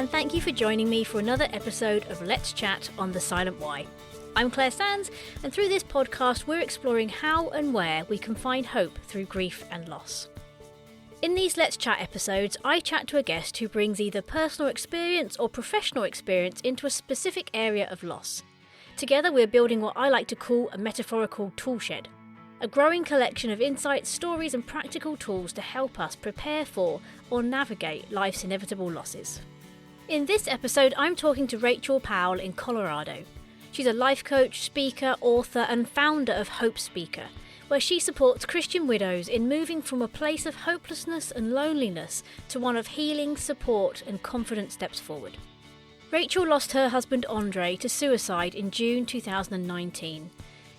and thank you for joining me for another episode of Let's Chat on The Silent Why. I'm Claire Sands, and through this podcast we're exploring how and where we can find hope through grief and loss. In these Let's Chat episodes, I chat to a guest who brings either personal experience or professional experience into a specific area of loss. Together we're building what I like to call a metaphorical toolshed, a growing collection of insights, stories and practical tools to help us prepare for or navigate life's inevitable losses. In this episode, I'm talking to Rachel Powell in Colorado. She's a life coach, speaker, author and founder of Hope Speaker, where she supports Christian widows in moving from a place of hopelessness and loneliness to one of healing, support and confident steps forward. Rachel lost her husband Andre to suicide in June 2019.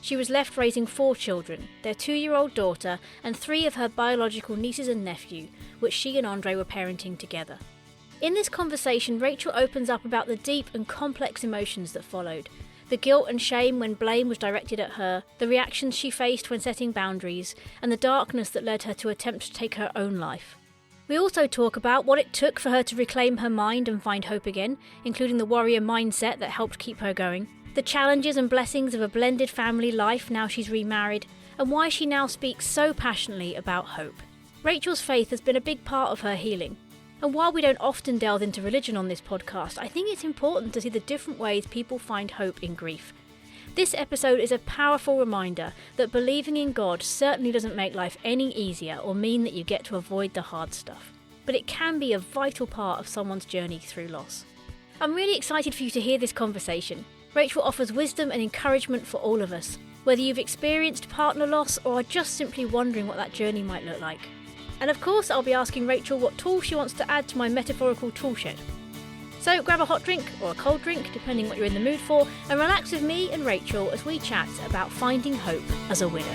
She was left raising 4 children, their 2-year-old daughter and 3 of her biological nieces and nephew, which she and Andre were parenting together. In this conversation, Rachel opens up about the deep and complex emotions that followed, the guilt and shame when blame was directed at her, the reactions she faced when setting boundaries, and the darkness that led her to attempt to take her own life. We also talk about what it took for her to reclaim her mind and find hope again, including the warrior mindset that helped keep her going, the challenges and blessings of a blended family life now she's remarried, and why she now speaks so passionately about hope. Rachel's faith has been a big part of her healing. And while we don't often delve into religion on this podcast, I think it's important to see the different ways people find hope in grief. This episode is a powerful reminder that believing in God certainly doesn't make life any easier or mean that you get to avoid the hard stuff. But it can be a vital part of someone's journey through loss. I'm really excited for you to hear this conversation. Rachel offers wisdom and encouragement for all of us, whether you've experienced partner loss or are just simply wondering what that journey might look like. And of course, I'll be asking Rachel what tools she wants to add to my metaphorical toolshed. So grab a hot drink or a cold drink, depending what you're in the mood for, and relax with me and Rachel as we chat about finding hope as a widow.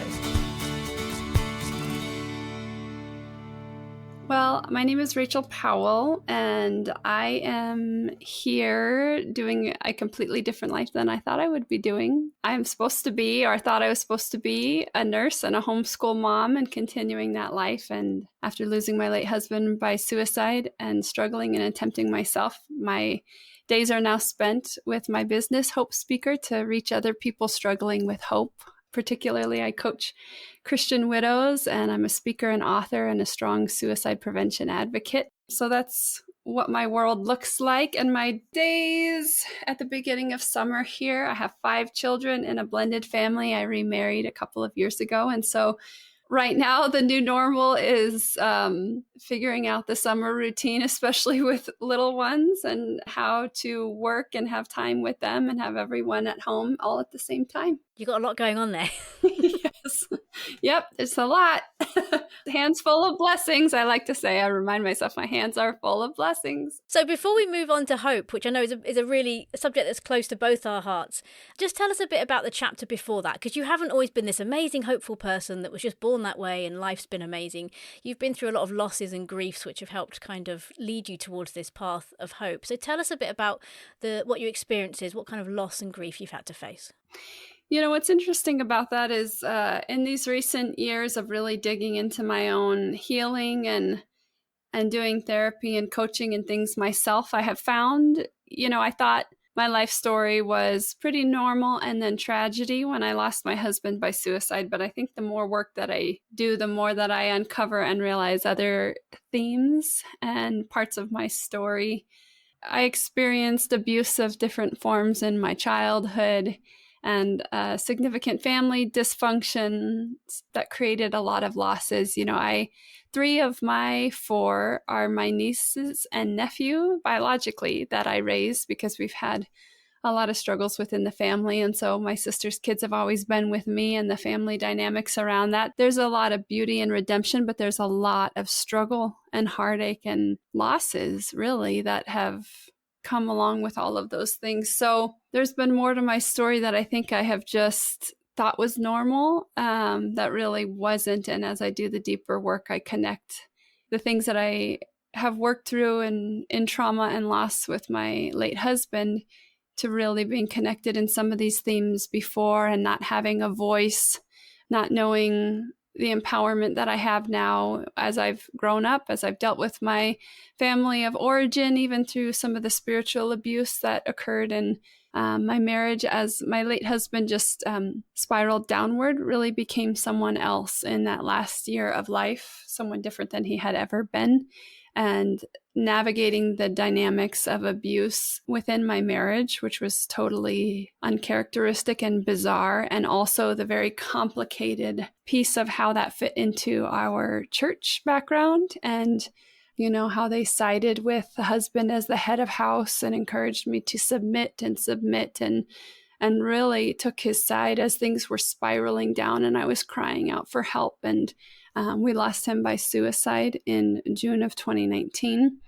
Well, my name is Rachel Powell, and I am here doing a completely different life than I thought I would be doing. I'm supposed to be, or thought I was supposed to be, a nurse and a homeschool mom and continuing that life. And after losing my late husband by suicide and struggling and attempting myself, my days are now spent with my business, Hope Speaker, to reach other people struggling with hope. Particularly, I coach Christian widows, and I'm a speaker and author and a strong suicide prevention advocate. So that's what my world looks like. And my days at the beginning of summer here, I have 5 children in a blended family. I remarried a couple of years ago. And so right now, the new normal is figuring out the summer routine, especially with little ones, and how to work and have time with them and have everyone at home all at the same time. You got a lot going on there. Yes. Yep, it's a lot. Hands full of blessings, I like to say. I remind myself my hands are full of blessings. So before we move on to hope, which I know is a subject that's close to both our hearts, just tell us a bit about the chapter before that, because you haven't always been this amazing, hopeful person that was just born that way and life's been amazing. You've been through a lot of losses and griefs which have helped kind of lead you towards this path of hope. So tell us a bit about what your experience is, what kind of loss and grief you've had to face. You know, what's interesting about that is in these recent years of really digging into my own healing and doing therapy and coaching and things myself, I have found, I thought my life story was pretty normal and then tragedy when I lost my husband by suicide. But I think the more work that I do, the more that I uncover and realize other themes and parts of my story. I experienced abuse of different forms in my childhood and significant family dysfunction that created a lot of losses. 3 of my 4 are my nieces and nephew biologically that I raised because we've had a lot of struggles within the family. And so my sister's kids have always been with me, and the family dynamics around that. There's a lot of beauty and redemption, but there's a lot of struggle and heartache and losses really that have come along with all of those things. So there's been more to my story that I think I have just thought was normal, that really wasn't. And as I do the deeper work, I connect the things that I have worked through in trauma and loss with my late husband to really being connected in some of these themes before and not having a voice, not knowing the empowerment that I have now as I've grown up, as I've dealt with my family of origin, even through some of the spiritual abuse that occurred in my marriage, as my late husband just spiraled downward, really became someone else in that last year of life, someone different than he had ever been. And navigating the dynamics of abuse within my marriage, which was totally uncharacteristic and bizarre, and also the very complicated piece of how that fit into our church background, and how they sided with the husband as the head of house and encouraged me to submit and really took his side as things were spiraling down and I was crying out for help. And we lost him by suicide in June of 2019.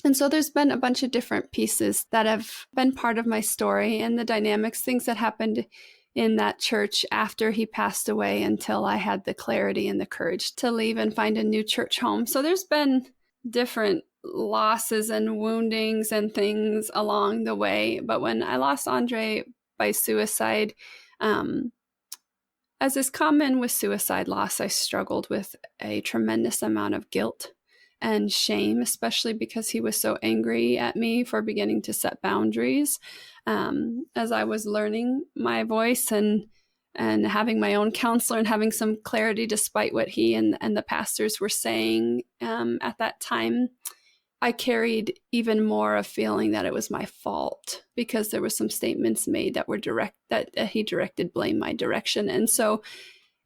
And so there's been a bunch of different pieces that have been part of my story and the dynamics, things that happened in that church after he passed away until I had the clarity and the courage to leave and find a new church home. So there's been different losses and woundings and things along the way. But when I lost Andre by suicide, as is common with suicide loss, I struggled with a tremendous amount of guilt and shame, especially because he was so angry at me for beginning to set boundaries. As I was learning my voice and having my own counselor and having some clarity despite what he and the pastors were saying at that time, I carried even more of feeling that it was my fault because there were some statements made that were that he directed blame my direction. And so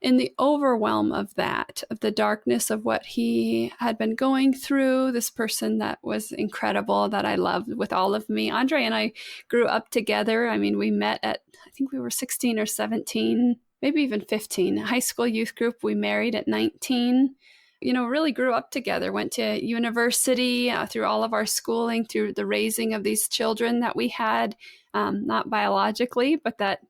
in the overwhelm of that, of the darkness of what he had been going through, this person that was incredible, that I loved with all of me, Andre and I grew up together. I mean, we met at, I think we were 16 or 17, maybe even 15, high school youth group. We married at 19. Really grew up together, went to university, through all of our schooling, through the raising of these children that we had, not biologically, but that,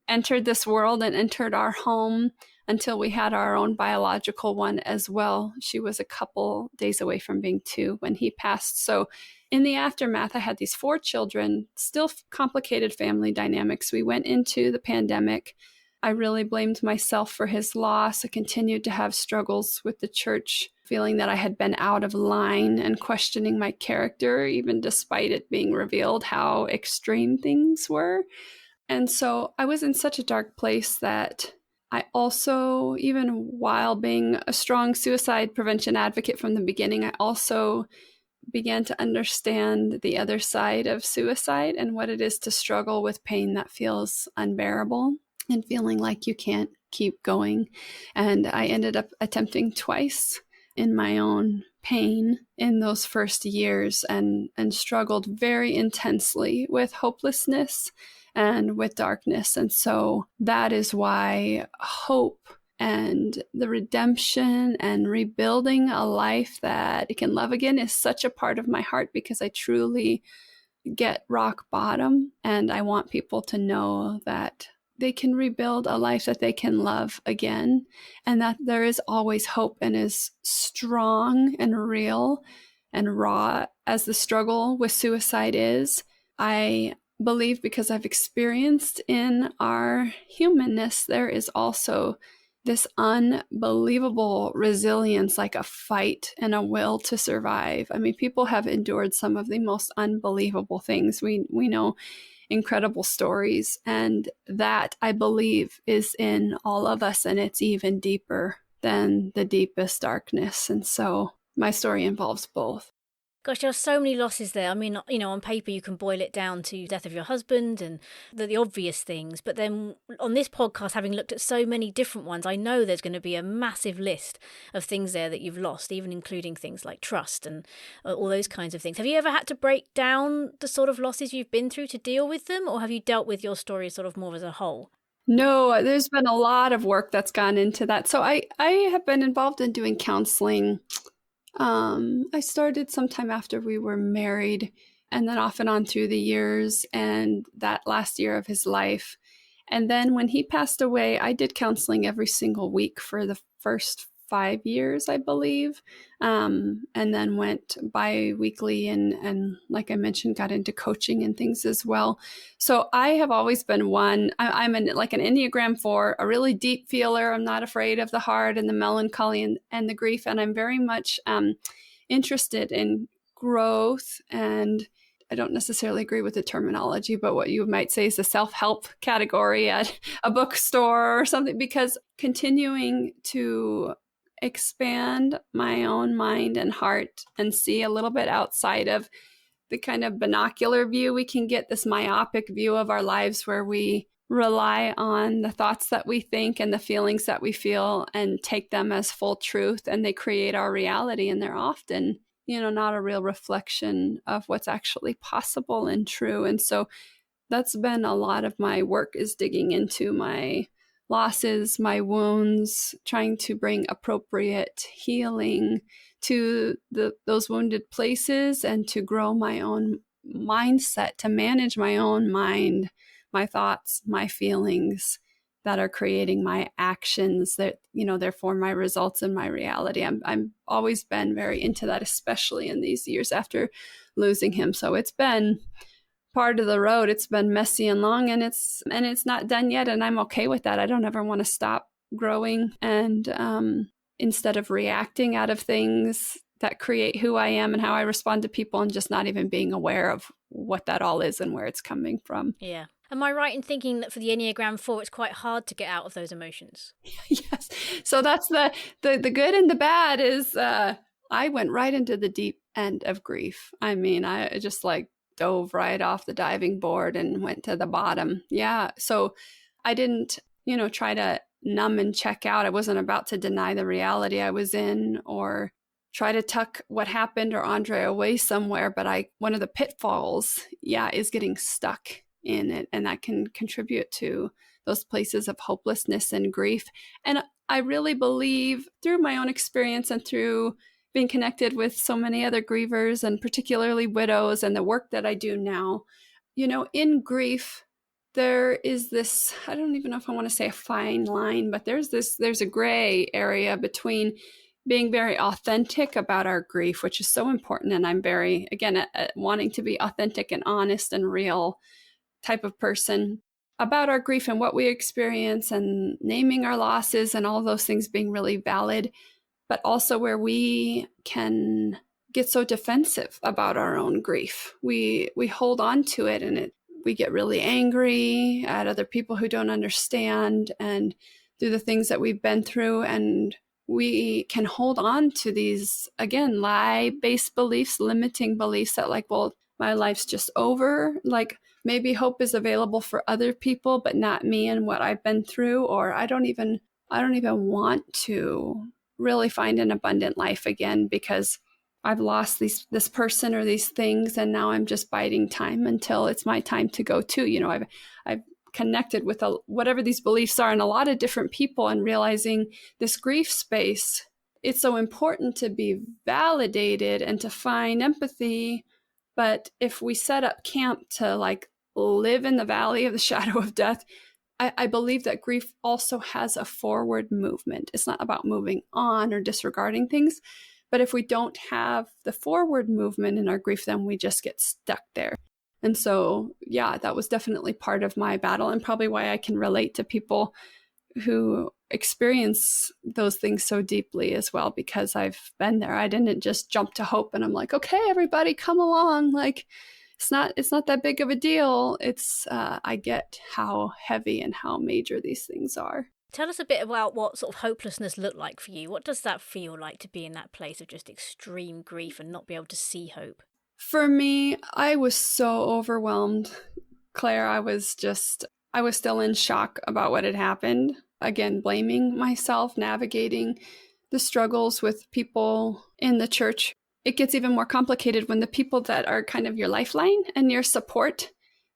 entered this world and entered our home until we had our own biological one as well. She was a couple days away from being 2 when he passed. So in the aftermath, I had these 4 children, still complicated family dynamics. We went into the pandemic. I really blamed myself for his loss. I continued to have struggles with the church, feeling that I had been out of line and questioning my character, even despite it being revealed how extreme things were. And so I was in such a dark place that I also, even while being a strong suicide prevention advocate from the beginning, I also began to understand the other side of suicide and what it is to struggle with pain that feels unbearable and feeling like you can't keep going. And I ended up attempting twice in my own pain in those first years and struggled very intensely with hopelessness and with darkness. And so that is why hope and the redemption and rebuilding a life that it can love again is such a part of my heart, because I truly get rock bottom and I want people to know that they can rebuild a life that they can love again, and that there is always hope, and as strong and real and raw as the struggle with suicide is, I believe, because I've experienced in our humanness, there is also this unbelievable resilience, like a fight and a will to survive. I mean, people have endured some of the most unbelievable things. We know incredible stories, and that, I believe, is in all of us, and it's even deeper than the deepest darkness. And so my story involves both. Gosh, there are so many losses there. I mean, on paper, you can boil it down to death of your husband and the obvious things. But then on this podcast, having looked at so many different ones, I know there's going to be a massive list of things there that you've lost, even including things like trust and all those kinds of things. Have you ever had to break down the sort of losses you've been through to deal with them? Or have you dealt with your story sort of more as a whole? No, there's been a lot of work that's gone into that. So I have been involved in doing counseling. I started sometime after we were married, and then off and on through the years and that last year of his life. And then when he passed away, I did counseling every single week for the first 5 years, I believe, and then went bi-weekly and like I mentioned, got into coaching and things as well. So I have always been I'm like an Enneagram 4, a really deep feeler. I'm not afraid of the hard and the melancholy and the grief, and I'm very much interested in growth. And I don't necessarily agree with the terminology, but what you might say is the self-help category at a bookstore or something, because continuing to expand my own mind and heart and see a little bit outside of the kind of binocular view we can get, this myopic view of our lives where we rely on the thoughts that we think and the feelings that we feel and take them as full truth, and they create our reality, and they're often not a real reflection of what's actually possible and true. And so that's been a lot of my work, is digging into my losses, my wounds, trying to bring appropriate healing to those wounded places, and to grow my own mindset, to manage my own mind, my thoughts, my feelings that are creating my actions, that therefore my results and my reality. I'm always been very into that, especially in these years after losing him. So it's been part of the road. It's been messy and long, and it's not done yet, and I'm okay with that. I don't ever want to stop growing, and instead of reacting out of things that create who I am and how I respond to people, and just not even being aware of what that all is and where it's coming from. Yeah. Am I right in thinking that for the Enneagram 4, it's quite hard to get out of those emotions? Yes. So that's the good and the bad is I went right into the deep end of grief. I mean, I just like dove right off the diving board and went to the bottom. Yeah. So I didn't, try to numb and check out. I wasn't about to deny the reality I was in or try to tuck what happened or Andre away somewhere. But one of the pitfalls, is getting stuck in it. And that can contribute to those places of hopelessness and grief. And I really believe, through my own experience and through being connected with so many other grievers, and particularly widows, and the work that I do now, in grief, there is this, I don't even know if I want to say a fine line, but there's a gray area between being very authentic about our grief, which is so important. And I'm very, again, wanting to be authentic and honest and real type of person about our grief and what we experience, and naming our losses and all of those things being really valid, but also where we can get so defensive about our own grief. We hold on to it, and we get really angry at other people who don't understand, and through the things that we've been through, and we can hold on to these, again, lie-based beliefs, limiting beliefs that like, well, my life's just over. Like, maybe hope is available for other people, but not me and what I've been through. Or I don't even want to really find an abundant life again because I've lost this person or these things, and now I'm just biding time until it's my time to go too. I've connected with whatever these beliefs are in a lot of different people, and realizing this grief space, it's so important to be validated and to find empathy. But if we set up camp to like live in the valley of the shadow of death, I believe that grief also has a forward movement. It's not about moving on or disregarding things. But if we don't have the forward movement in our grief, then we just get stuck there. And so, that was definitely part of my battle, and probably why I can relate to people who experience those things so deeply as well, because I've been there. I didn't just jump to hope and I'm like, okay, everybody come along. Like, it's not that big of a deal. It's, I get how heavy and how major these things are. Tell us a bit about what sort of hopelessness looked like for you. What does that feel like to be in that place of just extreme grief and not be able to see hope? For me, I was so overwhelmed, Claire. I was still in shock about what had happened. Again, blaming myself, navigating the struggles with people in the church. It gets even more complicated when the people that are kind of your lifeline and your support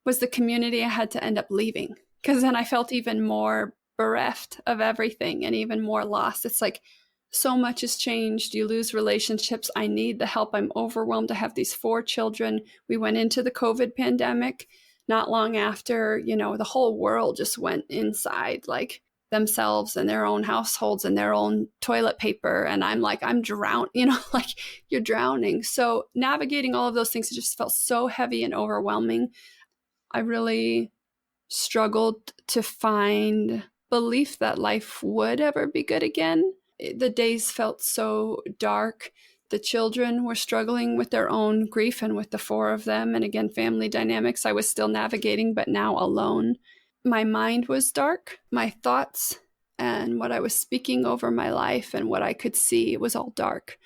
was the community I had to end up leaving. Because then I felt even more bereft of everything and even more lost. It's like, so much has changed. You lose relationships. I need the help. I'm overwhelmed. I have these 4 children. We went into the COVID pandemic not long after, the whole world just went inside. Like, themselves and their own households and their own toilet paper. And I'm like, I'm drowning, like you're drowning. So navigating all of those things, it just felt so heavy and overwhelming. I really struggled to find belief that life would ever be good again. The days felt so dark. The children were struggling with their own grief and with the 4 of them. And again, family dynamics I was still navigating, but now alone. My mind was dark. My thoughts and what I was speaking over my life and what I could see, it was all dark.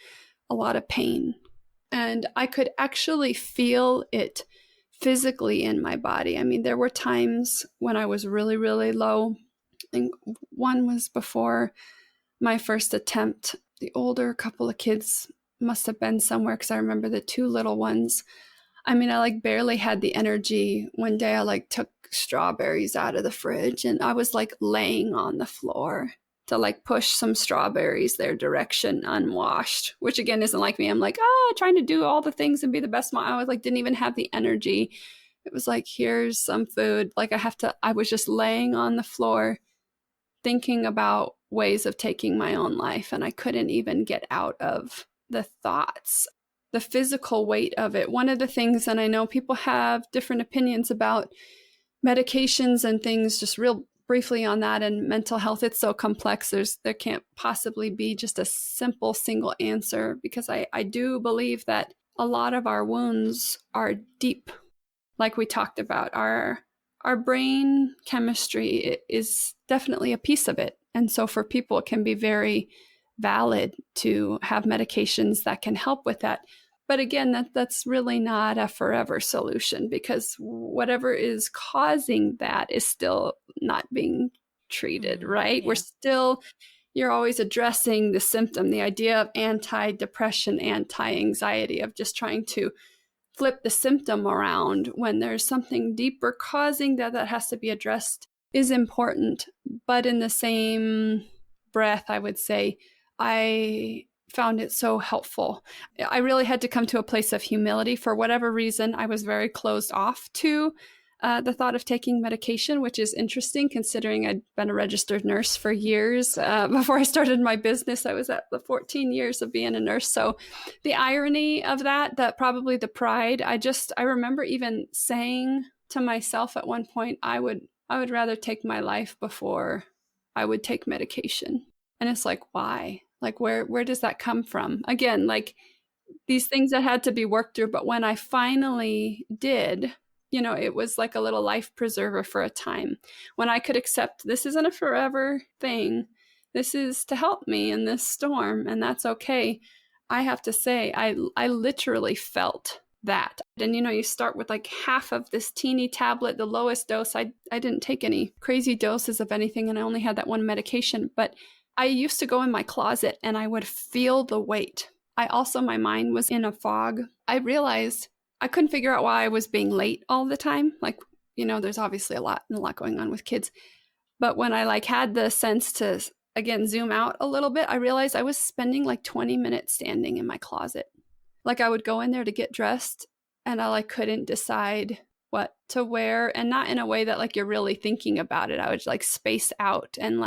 A lot of pain. And I could actually feel it physically in my body. I mean, there were times when I was really, really low. I think one was before my first attempt. The older couple of kids must have been somewhere, because I remember the 2 little ones. I mean, I like barely had the energy. One day I like took strawberries out of the fridge and I was like laying on the floor to like push some strawberries their direction unwashed, which again isn't like me. I'm like, trying to do all the things and be the best mom. I was like, didn't even have the energy. It was like, here's some food. Like I was just laying on the floor thinking about ways of taking my own life. And I couldn't even get out of the thoughts, the physical weight of it. One of the things, and I know people have different opinions about medications and things, just real briefly on that, and mental health, it's so complex. There can't possibly be just a simple single answer, because I do believe that a lot of our wounds are deep, like we talked about. Our brain chemistry is definitely a piece of it. And so for people, it can be very valid to have medications that can help with that. But again, that's really not a forever solution, because whatever is causing that is still not being treated, right? Yeah. You're always addressing the symptom, the idea of anti-depression, anti-anxiety, of just trying to flip the symptom around when there's something deeper causing that has to be addressed is important. But in the same breath, I would say, I found it so helpful. I really had to come to a place of humility. For whatever reason, I was very closed off to the thought of taking medication, which is interesting considering I'd been a registered nurse for years. Before I started my business, I was at the 14 years of being a nurse. So the irony of that probably the pride, I remember even saying to myself at one point, I would rather take my life before I would take medication. And it's like, why? Like, where does that come from? Again, like these things that had to be worked through. But when I finally did, it was like a little life preserver for a time when I could accept this isn't a forever thing. This is to help me in this storm, and that's okay. I have to say, I literally felt that. And, you start with like half of this teeny tablet, the lowest dose. I didn't take any crazy doses of anything, and I only had that one medication. But I used to go in my closet and I would feel the weight. My mind was in a fog. I realized I couldn't figure out why I was being late all the time. Like, there's obviously a lot going on with kids. But when I had the sense to, again, zoom out a little bit, I realized I was spending 20 minutes standing in my closet. I would go in there to get dressed and I couldn't decide what to wear, and not in a way that you're really thinking about it. I would space out and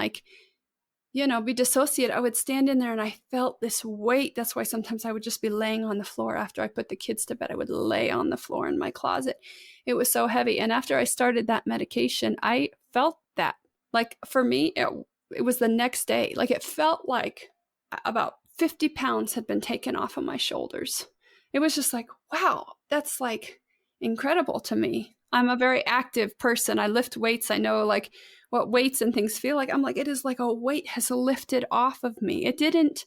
be dissociated. I would stand in there and I felt this weight. That's why sometimes I would just be laying on the floor after I put the kids to bed. I would lay on the floor in my closet. It was so heavy. And after I started that medication, I felt that. For me, it was the next day. It felt like about 50 pounds had been taken off of my shoulders. It was just wow, that's incredible to me. I'm a very active person. I lift weights. I know what weights and things feel like. I'm it is like a weight has lifted off of me. It didn't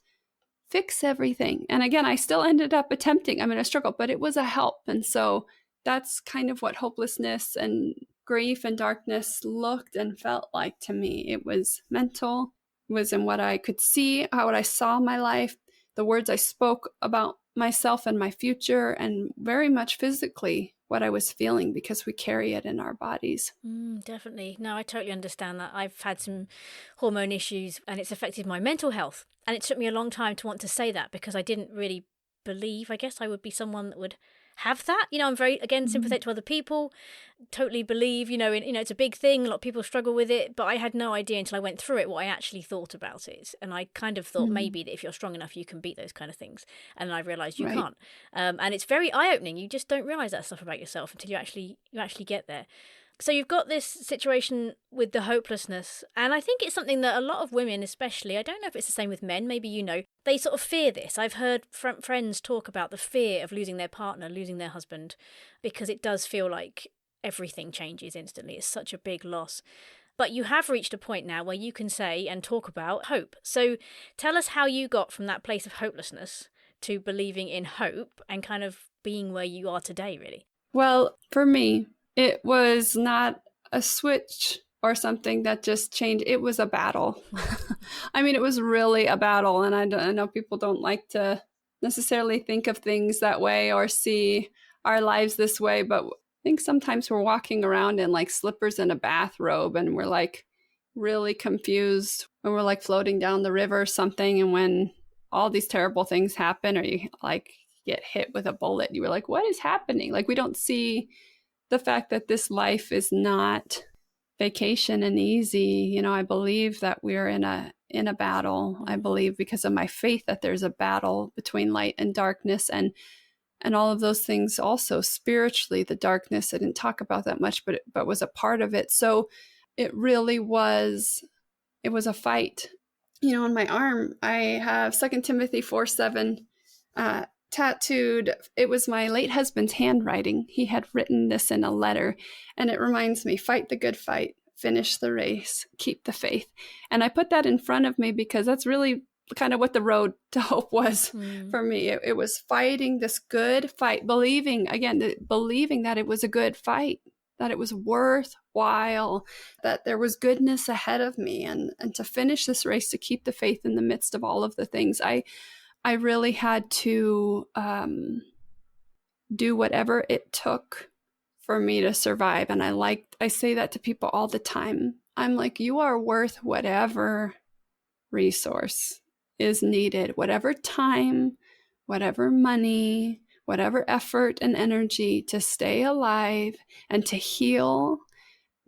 fix everything. And again, I still ended up attempting. I'm in a struggle, but it was a help. And so that's kind of what hopelessness and grief and darkness looked and felt like to me. It was mental. It was in what I could see, how I saw my life, the words I spoke about myself and my future, and very much physically what I was feeling, because we carry it in our bodies. Definitely. No, I totally understand that. I've had some hormone issues and it's affected my mental health. And it took me a long time to want to say that, because I didn't really believe, I guess, I would be someone that would have that. I'm very, again, sympathetic to other people, totally believe, it's a big thing. A lot of people struggle with it, but I had no idea until I went through it what I actually thought about it. And I kind of thought maybe that if you're strong enough, you can beat those kind of things. And I realized you can't. And it's very eye-opening. You just don't realize that stuff about yourself until you actually get there. So you've got this situation with the hopelessness, and I think it's something that a lot of women especially, I don't know if it's the same with men, maybe they sort of fear this. I've heard friends talk about the fear of losing their partner, losing their husband, because it does feel like everything changes instantly. It's such a big loss. But you have reached a point now where you can say and talk about hope. So tell us how you got from that place of hopelessness to believing in hope and kind of being where you are today, really. Well, for me, it was not a switch or something that just changed. It was a battle. I mean, it was really a battle. And I know people don't like to necessarily think of things that way or see our lives this way. But I think sometimes we're walking around in like slippers and a bathrobe and we're like really confused when we're like floating down the river or something. And when all these terrible things happen or you like get hit with a bullet, you were like, what is happening? Like we don't see the fact that this life is not vacation and easy. I believe that we're in a battle. I believe because of my faith that there's a battle between light and darkness and all of those things. Also spiritually, the darkness, I didn't talk about that much, but was a part of it. So it really was, it was a fight. On my arm, I have 2 Timothy 4:7 tattooed. It was my late husband's handwriting. He had written this in a letter, and it reminds me, fight the good fight, finish the race, keep the faith. And I put that in front of me because that's really kind of what the road to hope was for me. It was fighting this good fight, believing that it was a good fight, that it was worthwhile, that there was goodness ahead of me, and to finish this race, to keep the faith in the midst of all of the things. I really had to do whatever it took for me to survive. And I say that to people all the time. I'm like, you are worth whatever resource is needed, whatever time, whatever money, whatever effort and energy to stay alive and to heal.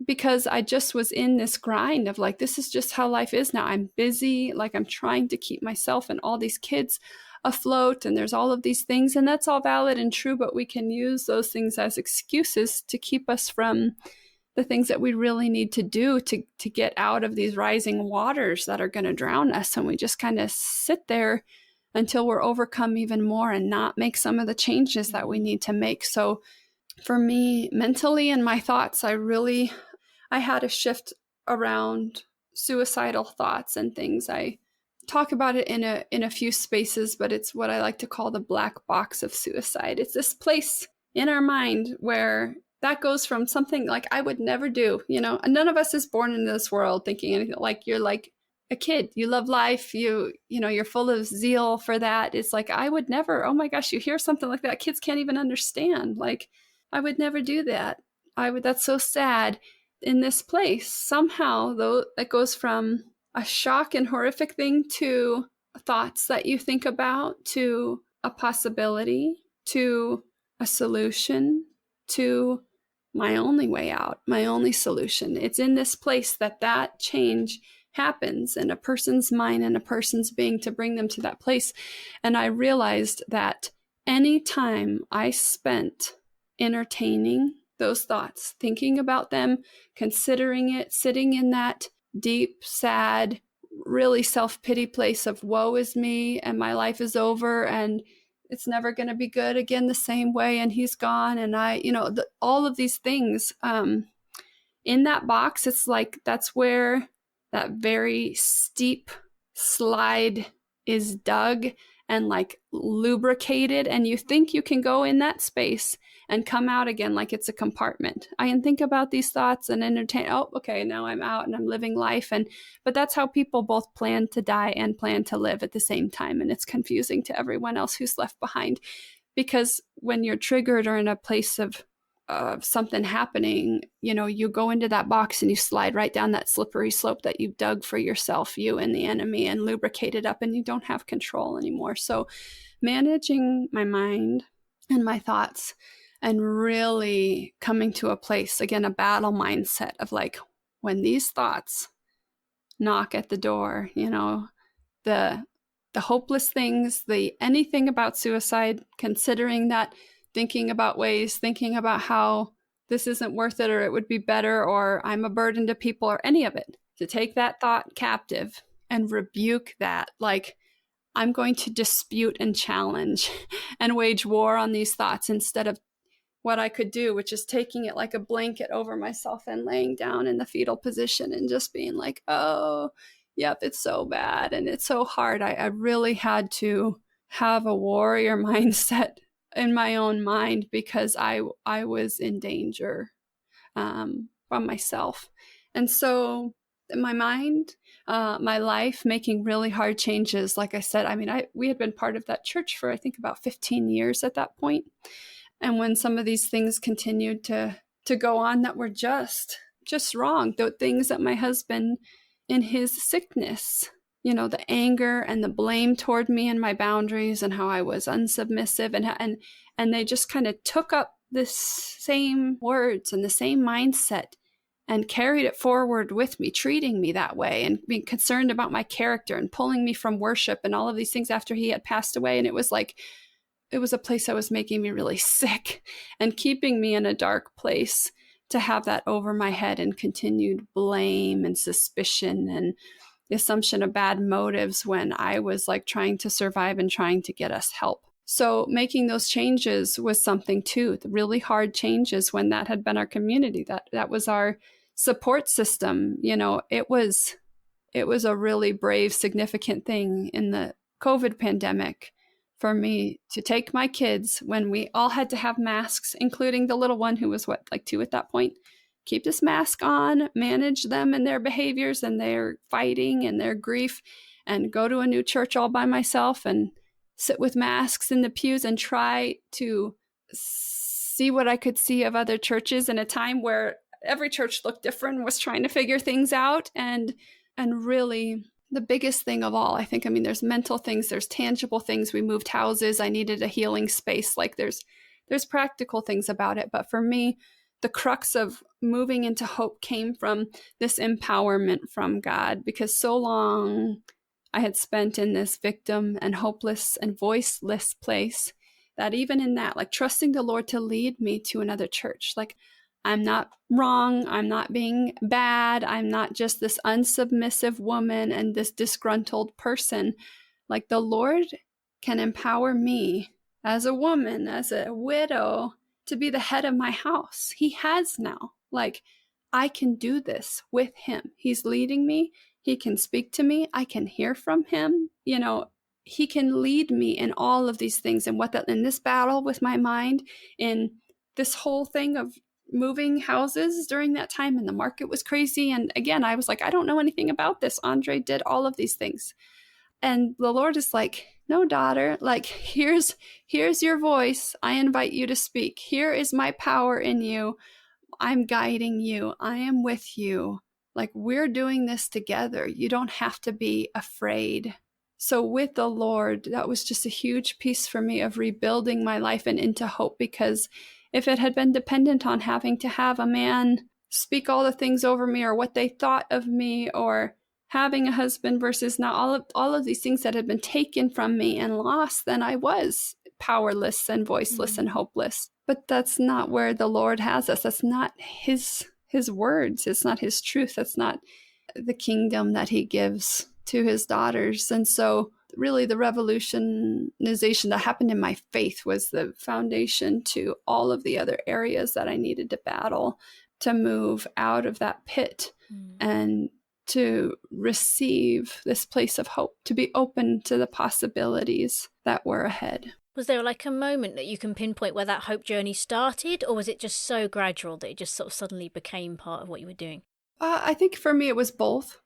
Because I just was in this grind of like, this is just how life is now. I'm busy, like I'm trying to keep myself and all these kids afloat, and there's all of these things, and that's all valid and true, but we can use those things as excuses to keep us from the things that we really need to do to get out of these rising waters that are going to drown us. And we just kind of sit there until we're overcome even more and not make some of the changes that we need to make. So for me, mentally and my thoughts, I had a shift around suicidal thoughts and things. I talk about it in a few spaces, but it's what I like to call the black box of suicide. It's this place in our mind where that goes from something like I would never do, and none of us is born into this world thinking anything. Like you're like a kid, you love life, you're full of zeal for that. It's like, I would never, oh my gosh, you hear something like that, kids can't even understand. Like, I would never do that. That's so sad. In this place, somehow, though, it goes from a shock and horrific thing to thoughts that you think about, to a possibility, to a solution, to my only way out, my only solution. It's in this place that change happens in a person's mind and a person's being to bring them to that place. And I realized that any time I spent entertaining those thoughts, thinking about them, considering it, sitting in that deep, sad, really self-pity place of woe is me and my life is over and it's never going to be good again the same way and he's gone and all of these things in that box, it's like that's where that very steep slide is dug and like lubricated, and you think you can go in that space and come out again like it's a compartment. I can think about these thoughts and entertain, oh, okay, now I'm out and I'm living life. But that's how people both plan to die and plan to live at the same time. And it's confusing to everyone else who's left behind, because when you're triggered or in a place of something happening, you go into that box and you slide right down that slippery slope that you've dug for yourself, you and the enemy, and lubricate it up, and you don't have control anymore. So managing my mind in my thoughts, and really coming to a place, again, a battle mindset of like, when these thoughts knock at the door, the hopeless things, the anything about suicide, considering that, thinking about ways, thinking about how this isn't worth it, or it would be better, or I'm a burden to people, or any of it, to take that thought captive and rebuke that. Like, I'm going to dispute and challenge and wage war on these thoughts, instead of what I could do, which is taking it like a blanket over myself and laying down in the fetal position and just being like, oh, yep, it's so bad and it's so hard. I really had to have a warrior mindset in my own mind, because I was in danger from myself. And so my mind, my life, making really hard changes. Like I said, I mean, we had been part of that church for, I think, about 15 years at that point. And when some of these things continued to go on that were just wrong, the things that my husband, in his sickness, the anger and the blame toward me and my boundaries and how I was unsubmissive, and they just kind of took up this same words and the same mindset and carried it forward with me, treating me that way and being concerned about my character and pulling me from worship and all of these things after he had passed away. And it was like, it was a place that was making me really sick and keeping me in a dark place, to have that over my head, and continued blame and suspicion and the assumption of bad motives when I was like trying to survive and trying to get us help. So making those changes was something too, the really hard changes, when that had been our community, that was our support system. It was a really brave, significant thing in the COVID pandemic for me to take my kids, when we all had to have masks, including the little one who was like 2 at that point, keep this mask on, manage them and their behaviors and their fighting and their grief, and go to a new church all by myself and sit with masks in the pews and try to see what I could see of other churches in a time where every church looked different and was trying to figure things out. And really, the biggest thing of all, I think, there's mental things, there's tangible things. We moved houses. I needed a healing space. Like there's practical things about it. But for me, the crux of moving into hope came from this empowerment from God, because so long I had spent in this victim and hopeless and voiceless place, that even in that, like trusting the Lord to lead me to another church, like, I'm not wrong. I'm not being bad. I'm not just this unsubmissive woman and this disgruntled person. Like, the Lord can empower me as a woman, as a widow, to be the head of my house. He has now. Like, I can do this with him. He's leading me. He can speak to me. I can hear from him. He can lead me in all of these things. And in this battle with my mind, in this whole thing of moving houses during that time, and the market was crazy. And again, I was like, I don't know anything about this. Andre did all of these things. And the Lord is like, no, daughter, like, here's your voice. I invite you to speak. Here is my power in you. I'm guiding you. I am with you. Like, we're doing this together. You don't have to be afraid. So with the Lord, that was just a huge piece for me of rebuilding my life and into hope, because if it had been dependent on having to have a man speak all the things over me, or what they thought of me, or having a husband versus not, all of these things that had been taken from me and lost, then I was powerless and voiceless and hopeless. But that's not where the Lord has us. That's not his words. It's not his truth. That's not the kingdom that he gives to his daughters. And so really the revolutionization that happened in my faith was the foundation to all of the other areas that I needed to battle to move out of that pit and to receive this place of hope, to be open to the possibilities that were ahead. Was there like a moment that you can pinpoint where that hope journey started, or was it just so gradual that it just sort of suddenly became part of what you were doing? I think for me it was both.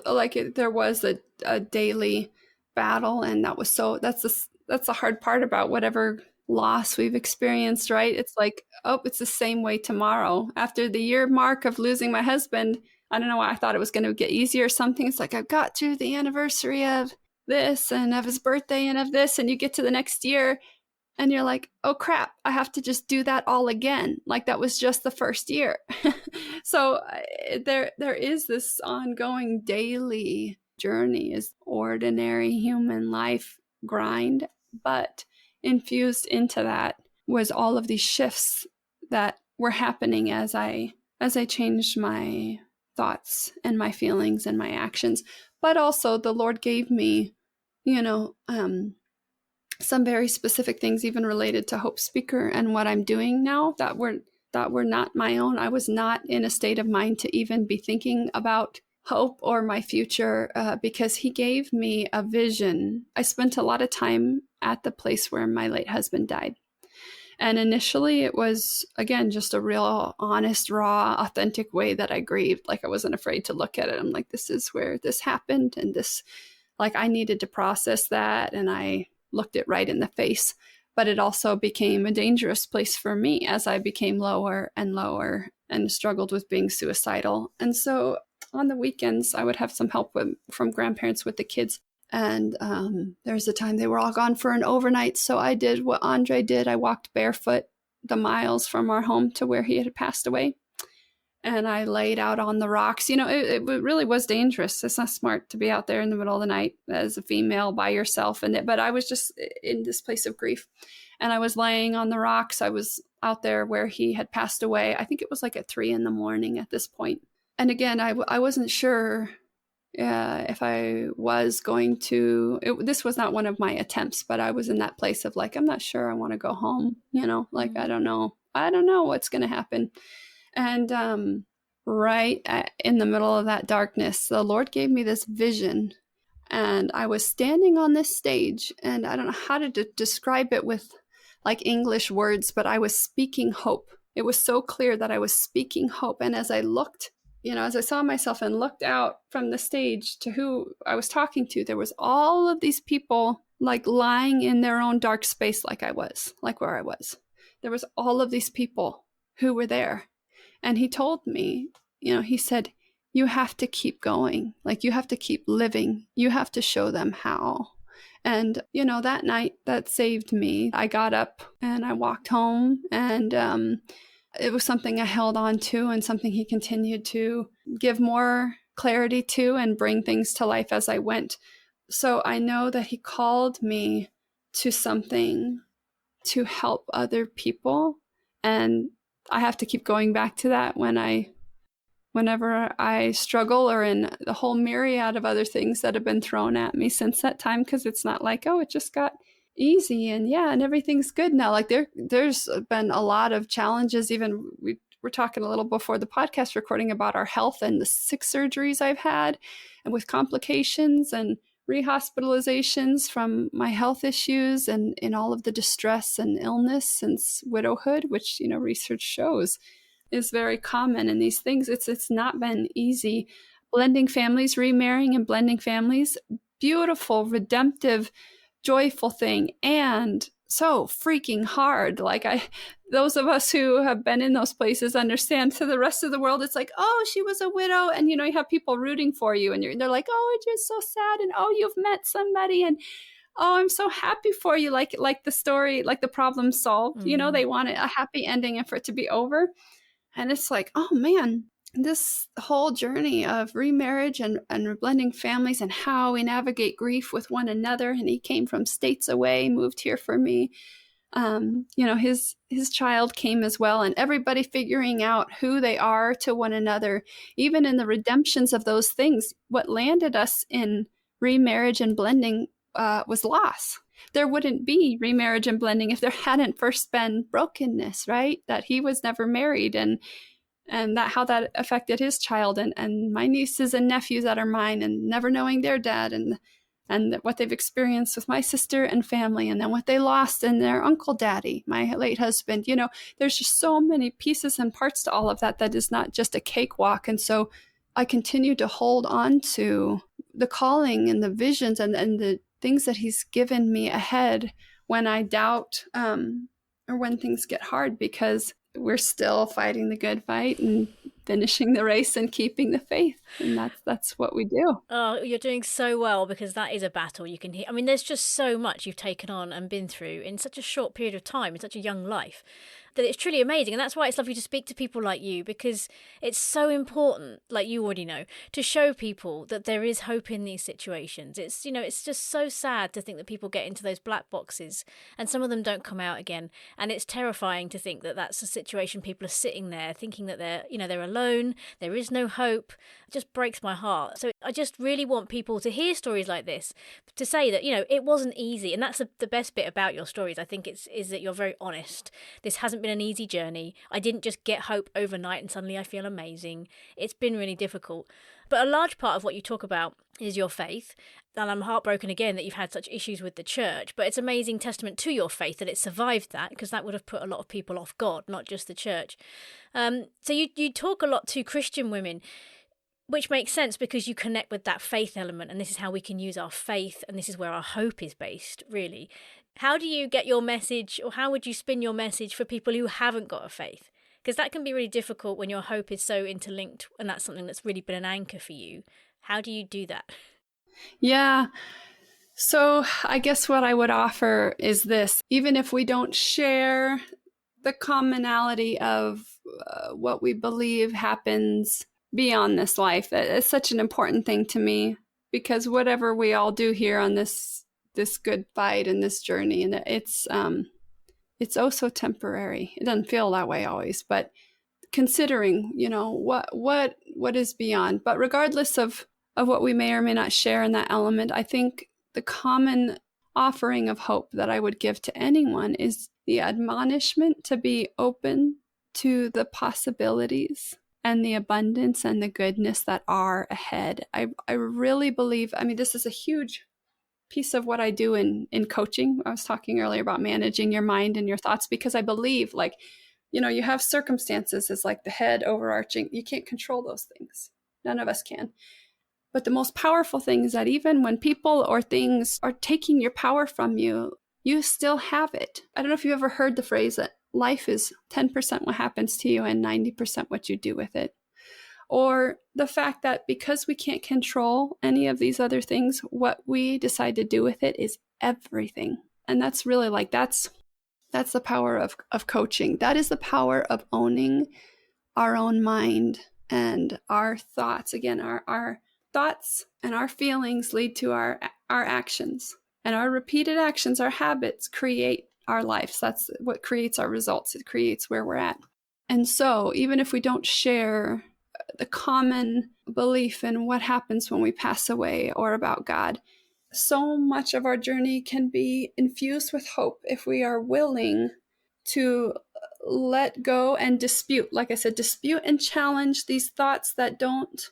Like there was a daily battle, and that's the hard part about whatever loss we've experienced, right? It's like, oh, it's the same way tomorrow. After the year mark of losing my husband, I don't know why I thought it was going to get easier or something. It's like, I've got to the anniversary of this and of his birthday and of this, and you get to the next year And you're like, oh crap, I have to just do that all again. Like that was just the first year. So there is this ongoing daily journey, is ordinary human life grind, but infused into that was all of these shifts that were happening as I changed my thoughts and my feelings and my actions. But also the Lord gave me, some very specific things even related to Hope Speaker and what I'm doing now that were not my own. I was not in a state of mind to even be thinking about hope or my future because he gave me a vision. I spent a lot of time at the place where my late husband died. And initially it was, again, just a real honest, raw, authentic way that I grieved. Like I wasn't afraid to look at it. I'm like, this is where this happened. And this, like I needed to process that. And I looked it right in the face. But it also became a dangerous place for me as I became lower and lower and struggled with being suicidal. And so on the weekends, I would have some help from grandparents with the kids. And there's a time they were all gone for an overnight. So I did what Andre did. I walked barefoot the miles from our home to where he had passed away. And I laid out on the rocks. It really was dangerous. It's not smart to be out there in the middle of the night as a female by yourself. But I was just in this place of grief. And I was laying on the rocks. I was out there where he had passed away. I think it was like at 3 a.m. at this point. And again, I wasn't sure if I was going to, this was not one of my attempts, but I was in that place of like, I'm not sure I want to go home, like, I don't know what's going to happen. And right in the middle of that darkness, the Lord gave me this vision, and I was standing on this stage, and I don't know how to describe it with like English words, but I was speaking hope. It was so clear that I was speaking hope. And as I looked, as I saw myself and looked out from the stage to who I was talking to, there was all of these people like lying in their own dark space like where I was. There was all of these people who were there. And he told me, he said, you have to keep going. Like you have to keep living. You have to show them how. And, that night that saved me. I got up and I walked home, and it was something I held on to and something he continued to give more clarity to and bring things to life as I went. So I know that he called me to something to help other people. And I have to keep going back to that whenever I struggle, or in the whole myriad of other things that have been thrown at me since that time. Because it's not like, oh, it just got easy and everything's good now. Like there's been a lot of challenges. Even we were talking a little before the podcast recording about our health and the 6 surgeries I've had, and with complications and rehospitalizations from my health issues, and in all of the distress and illness since widowhood, which research shows is very common in these things. It's not been easy. Blending families, remarrying and blending families, beautiful, redemptive, joyful thing, and so freaking hard. Like those of us who have been in those places understand. To the rest of the world, it's like, oh, she was a widow, and you have people rooting for you, and they're like, oh, it's just so sad, and oh, you've met somebody, and oh, I'm so happy for you. Like the story, like the problem solved. They want a happy ending and for it to be over. And it's like, oh man, this whole journey of remarriage and blending families and how we navigate grief with one another. And he came from states away, moved here for me. His child came as well, and everybody figuring out who they are to one another, even in the redemptions of those things. What landed us in remarriage and blending was loss. There wouldn't be remarriage and blending if there hadn't first been brokenness, right? That he was never married, and that how that affected his child, and my nieces and nephews that are mine, and never knowing their dad, and what they've experienced with my sister and family, and then what they lost in their uncle daddy, my late husband. There's just so many pieces and parts to all of that is not just a cakewalk. And so I continue to hold on to the calling and the visions and the things that he's given me ahead when I doubt or when things get hard, because we're still fighting the good fight and finishing the race and keeping the faith. And that's what we do. Oh, you're doing so well, because that is a battle you can hear. I mean, there's just so much you've taken on and been through in such a short period of time, in such a young life, that it's truly amazing. And that's why it's lovely to speak to people like you, because it's so important, like you already know, to show people that there is hope in these situations. It's, it's just so sad to think that people get into those black boxes and some of them don't come out again. And it's terrifying to think that that's a situation people are sitting there thinking that they're alone, there is no hope. It just breaks my heart. So I just really want people to hear stories like this, to say that, it wasn't easy. And that's the best bit about your stories, I think, is that you're very honest. This hasn't been an easy journey. I didn't just get hope overnight and suddenly I feel amazing. It's been really difficult. But a large part of what you talk about is your faith. And I'm heartbroken again that you've had such issues with the church, but it's amazing testament to your faith that it survived that, because that would have put a lot of people off God, not just the church. So you talk a lot to Christian women, which makes sense because you connect with that faith element, and this is how we can use our faith, and this is where our hope is based, really. How do you get your message, or how would you spin your message for people who haven't got a faith? Because that can be really difficult when your hope is so interlinked, and that's something that's really been an anchor for you. How do you do that? Yeah. So I guess what I would offer is this: even if we don't share the commonality of what we believe happens beyond this life, it's such an important thing to me, because whatever we all do here on this good fight and this journey, and it's oh so temporary. It doesn't feel that way always, but considering, what is beyond. But regardless of what we may or may not share in that element, I think the common offering of hope that I would give to anyone is the admonishment to be open to the possibilities and the abundance and the goodness that are ahead. I really believe, this is a huge piece of what I do in coaching. I was talking earlier about managing your mind and your thoughts, because I believe, you have circumstances as like the head overarching. You can't control those things. None of us can. But the most powerful thing is that even when people or things are taking your power from you, you still have it. I don't know if you ever heard the phrase that life is 10% what happens to you and 90% what you do with it. Or the fact that because we can't control any of these other things, what we decide to do with it is everything. And that's really that's the power of coaching. That is the power of owning our own mind and our thoughts. Again, our thoughts and our feelings lead to our actions. And our repeated actions, our habits, create our lives. That's what creates our results. It creates where we're at. And so even if we don't share the common belief in what happens when we pass away or about God, so much of our journey can be infused with hope if we are willing to let go and dispute, like I said, dispute and challenge these thoughts that don't,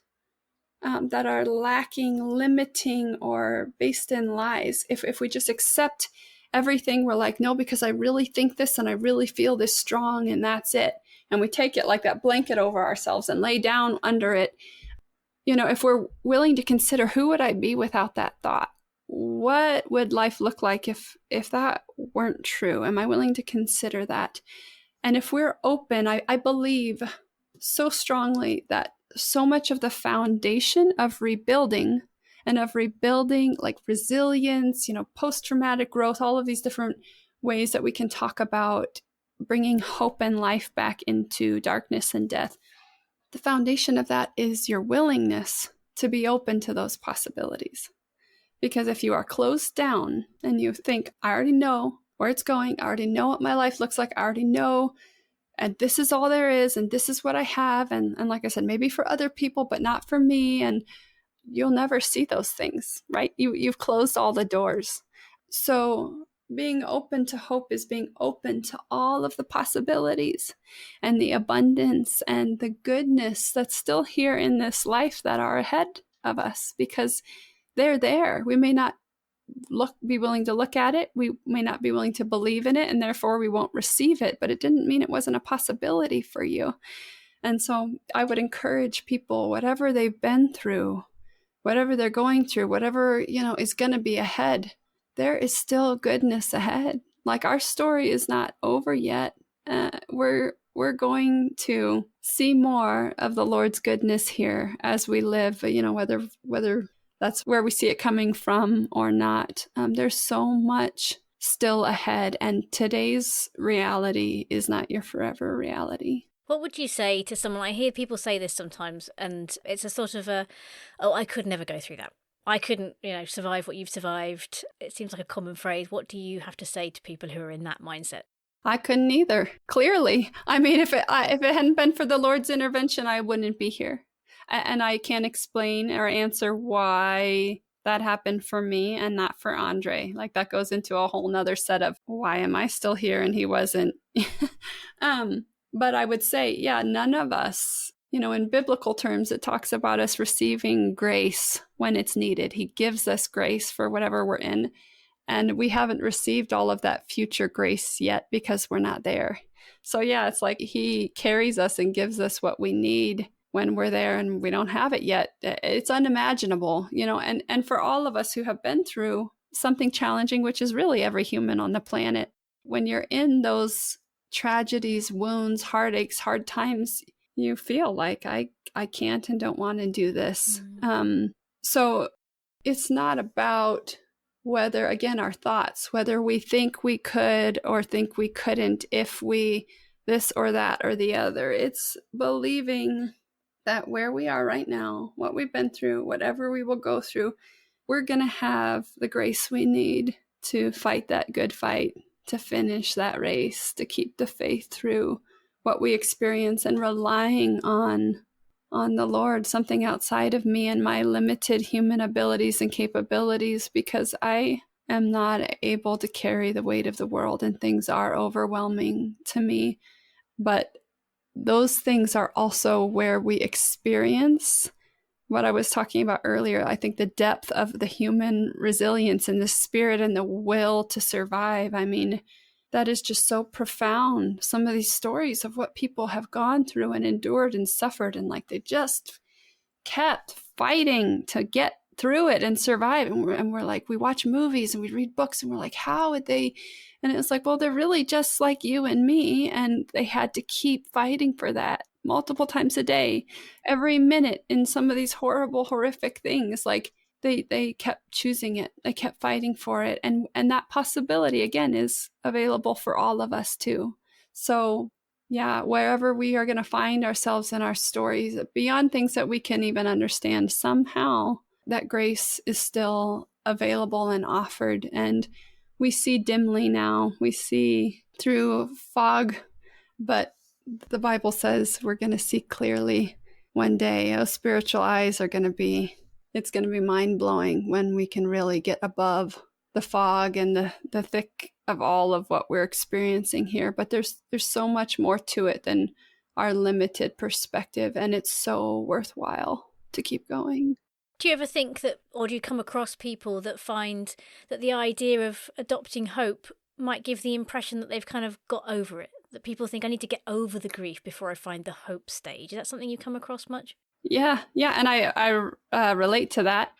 that are lacking, limiting, or based in lies. If we just accept everything, we're like, no, because I really think this and I really feel this strong, and that's it. And we take it like that blanket over ourselves and lay down under it. If we're willing to consider, who would I be without that thought? What would life look like if that weren't true? Am I willing to consider that? And if we're open, I believe so strongly that so much of the foundation of rebuilding like resilience, post-traumatic growth, all of these different ways that we can talk about bringing hope and life back into darkness and death. The foundation of that is your willingness to be open to those possibilities. Because if you are closed down and you think, I already know where it's going, I already know what my life looks like, I already know, and this is all there is, and this is what I have, and like I said, maybe for other people, but not for me, and you'll never see those things, right? You've closed all the doors. So being open to hope is being open to all of the possibilities and the abundance and the goodness that's still here in this life that are ahead of us, because they're there. We may not be willing to look at it. We may not be willing to believe in it, and therefore we won't receive it, but it didn't mean it wasn't a possibility for you. And so I would encourage people, whatever they've been through, whatever they're going through, whatever, is going to be ahead, there is still goodness ahead. Like, our story is not over yet. We're we're going to see more of the Lord's goodness here as we live, whether that's where we see it coming from or not. There's so much still ahead, and today's reality is not your forever reality. What would you say to someone? I hear people say this sometimes, and it's a sort of I could never go through that. I couldn't, survive what you've survived. It seems like a common phrase. What do you have to say to people who are in that mindset? I couldn't either, clearly. I mean, if it hadn't been for the Lord's intervention, I wouldn't be here. And I can't explain or answer why that happened for me and not for Andre. Like, that goes into a whole nother set of, why am I still here and he wasn't? But I would say, none of us, in biblical terms, it talks about us receiving grace when it's needed. He gives us grace for whatever we're in. And we haven't received all of that future grace yet because we're not there. So it's like he carries us and gives us what we need when we're there, and we don't have it yet. It's unimaginable, and for all of us who have been through something challenging, which is really every human on the planet, when you're in those tragedies, wounds, heartaches, hard times, you feel like I can't and don't want to do this. So it's not about whether, again, our thoughts, whether we think we could or think we couldn't, if we this or that or the other. It's believing that where we are right now, what we've been through, whatever we will go through, we're going to have the grace we need to fight that good fight, to finish that race, to keep the faith through what we experience, and relying on the Lord, something outside of me and my limited human abilities and capabilities, because I am not able to carry the weight of the world and things are overwhelming to me. But those things are also where we experience what I was talking about earlier. I think the depth of the human resilience and the spirit and the will to survive. I mean, that is just so profound. Some of these stories of what people have gone through and endured and suffered, and like they just kept fighting to get through it and survive. And we're like, we watch movies and we read books and we're like, how would they? And it's like, well, they're really just like you and me. And they had to keep fighting for that multiple times a day, every minute, in some of these horrible, horrific things. Like, they kept choosing it. They kept fighting for it. And that possibility, again, is available for all of us too. So wherever we are going to find ourselves in our stories, beyond things that we can even understand, somehow that grace is still available and offered. And we see dimly now. We see through fog, but the Bible says we're going to see clearly one day. Those spiritual eyes are going to be, it's going to be mind-blowing when we can really get above the fog and the thick of all of what we're experiencing here. But there's so much more to it than our limited perspective, and it's so worthwhile to keep going. Do you ever think that, or do you come across people that find that the idea of adopting hope might give the impression that they've kind of got over it? That people think, I need to get over the grief before I find the hope stage. Is that something you come across much? Yeah. And I relate to that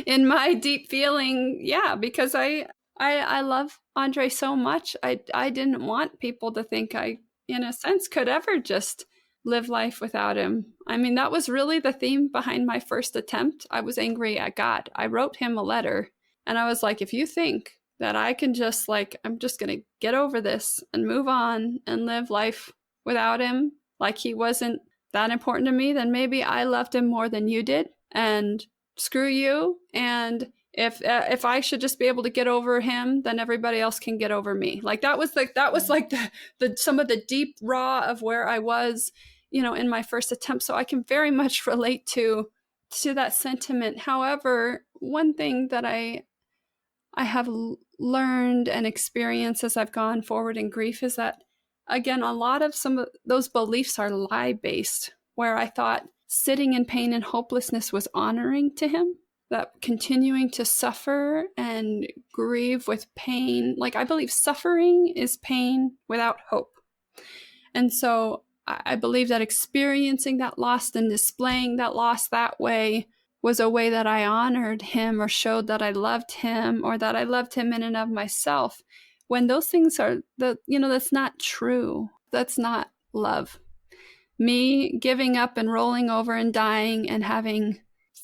in my deep feeling. Yeah, because I love Andre so much. I didn't want people to think I, in a sense, could ever just live life without him. I mean, that was really the theme behind my first attempt. I was angry at God. I wrote him a letter and I was like, if you think that I can just I'm just going to get over this and move on and live life without him, like he wasn't that important to me, then maybe I loved him more than you did, and screw you. And if I should just be able to get over him, then everybody else can get over me. Like that was like the some of the deep raw of where I was, in my first attempt. So I can very much relate to that sentiment. However, one thing that I have learned and experienced as I've gone forward in grief is that, again, a lot of some of those beliefs are lie-based, where I thought sitting in pain and hopelessness was honoring to him, that continuing to suffer and grieve with pain, like I believe suffering is pain without hope. And so I believe that experiencing that loss and displaying that loss that way was a way that I honored him or showed that I loved him or that I loved him in and of myself. When those things are, that's not true. That's not love. Me giving up and rolling over and dying and having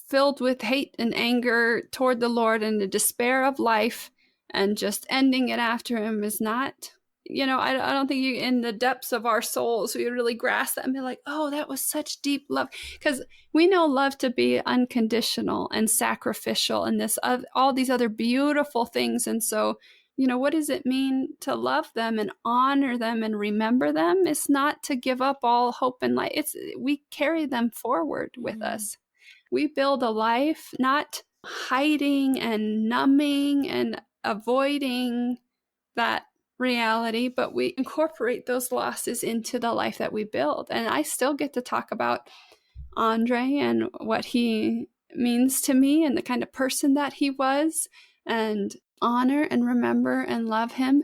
filled with hate and anger toward the Lord and the despair of life and just ending it after him is not, I don't think in the depths of our souls, we really grasp that and be like, oh, that was such deep love. Because we know love to be unconditional and sacrificial and all these other beautiful things. And so, what does it mean to love them and honor them and remember them? It's not to give up all hope and light. We carry them forward with us. We build a life not hiding and numbing and avoiding that reality, but we incorporate those losses into the life that we build. And I still get to talk about Andre and what he means to me and the kind of person that he was, and honor and remember and love him.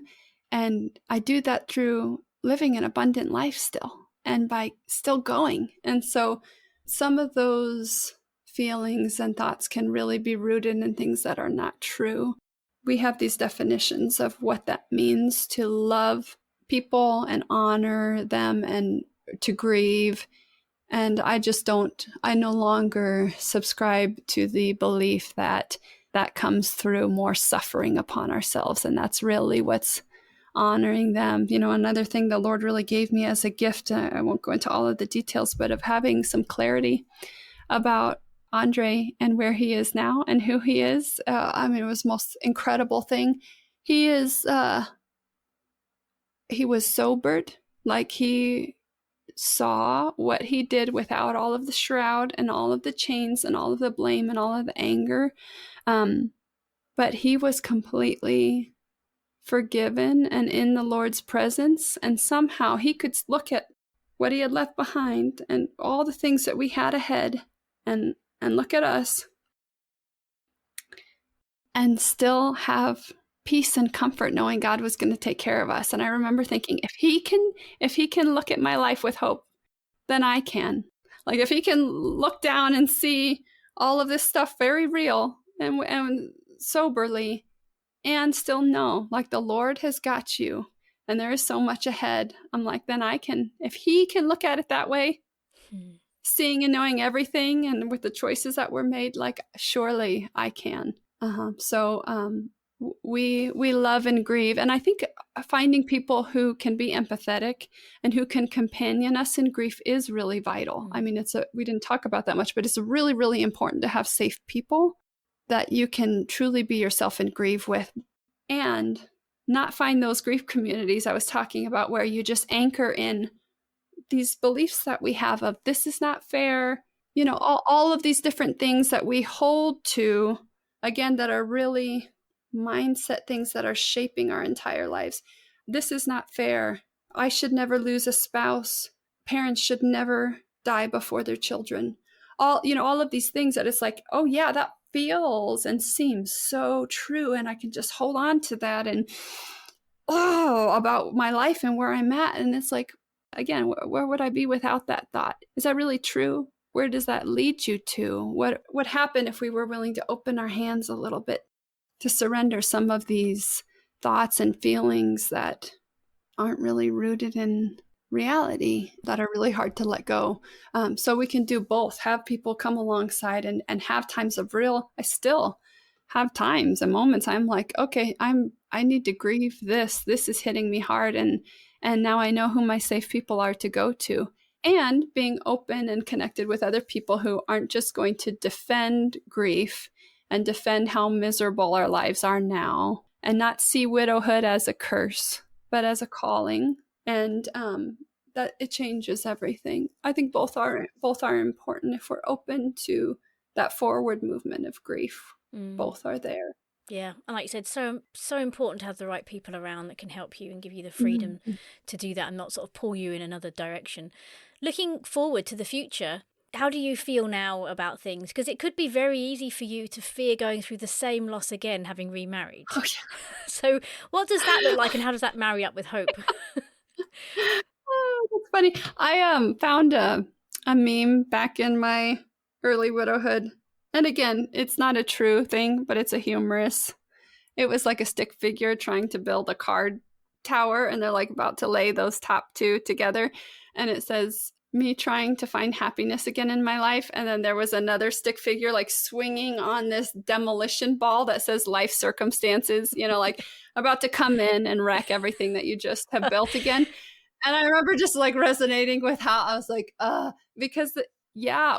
And I do that through living an abundant life still and by still going. And so some of those feelings and thoughts can really be rooted in things that are not true. We have these definitions of what that means to love people and honor them and to grieve. And I no longer subscribe to the belief that comes through more suffering upon ourselves. And that's really what's honoring them. Another thing the Lord really gave me as a gift, I won't go into all of the details, but of having some clarity about Andre and where he is now and who he is. It was the most incredible thing. He was sobered, like he saw what he did without all of the shroud and all of the chains and all of the blame and all of the anger. But he was completely forgiven and in the Lord's presence. And somehow he could look at what he had left behind and all the things that we had ahead and look at us and still have peace and comfort knowing God was going to take care of us. And I remember thinking, if he can look at my life with hope, then I can. Like if he can look down and see all of this stuff very real and soberly and still know like the Lord has got you and there is so much ahead. I'm like, then I can, if he can look at it that way, seeing and knowing everything and with the choices that were made, like surely I can. So we love and grieve. And I think finding people who can be empathetic and who can companion us in grief is really vital. I mean, we didn't talk about that much, but it's really, really important to have safe people that you can truly be yourself and grieve with, and not find those grief communities I was talking about where you just anchor in these beliefs that we have of this is not fair, all of these different things that we hold to, again, that are really mindset things that are shaping our entire lives. This is not fair. I should never lose a spouse. Parents should never die before their children. All of these things that it's like, oh yeah, that feels and seems so true. And I can just hold on to that and, about my life and where I'm at. And it's like, again, where would I be without that thought? Is that really true? Where does that lead you to? What would happen if we were willing to open our hands a little bit to surrender some of these thoughts and feelings that aren't really rooted in reality, that are really hard to let go? So we can do both, have people come alongside and have times of I still have times and moments I'm like, okay, I need to grieve this is hitting me hard, and now I know who my safe people are to go to, and being open and connected with other people who aren't just going to defend grief and defend how miserable our lives are now, and not see widowhood as a curse, but as a calling, and that it changes everything. I think both are important if we're open to that forward movement of grief. Both are there. Yeah, and like you said, so important to have the right people around that can help you and give you the freedom to do that and not sort of pull you in another direction. Looking forward to the future, how do you feel now about things? Because it could be very easy for you to fear going through the same loss again, having remarried. Oh, yeah. So what does that look like, and how does that marry up with hope? Oh, that's funny. I found a meme back in my early widowhood. And again, it's not a true thing, but it's a humorous. It was like a stick figure trying to build a card tower, and they're like about to lay those top two together. and it says me trying to find happiness again in my life. And then there was another stick figure like swinging on this demolition ball that says life circumstances, like about to come in and wreck everything that you just have built again. And I remember just like resonating with how I was like, because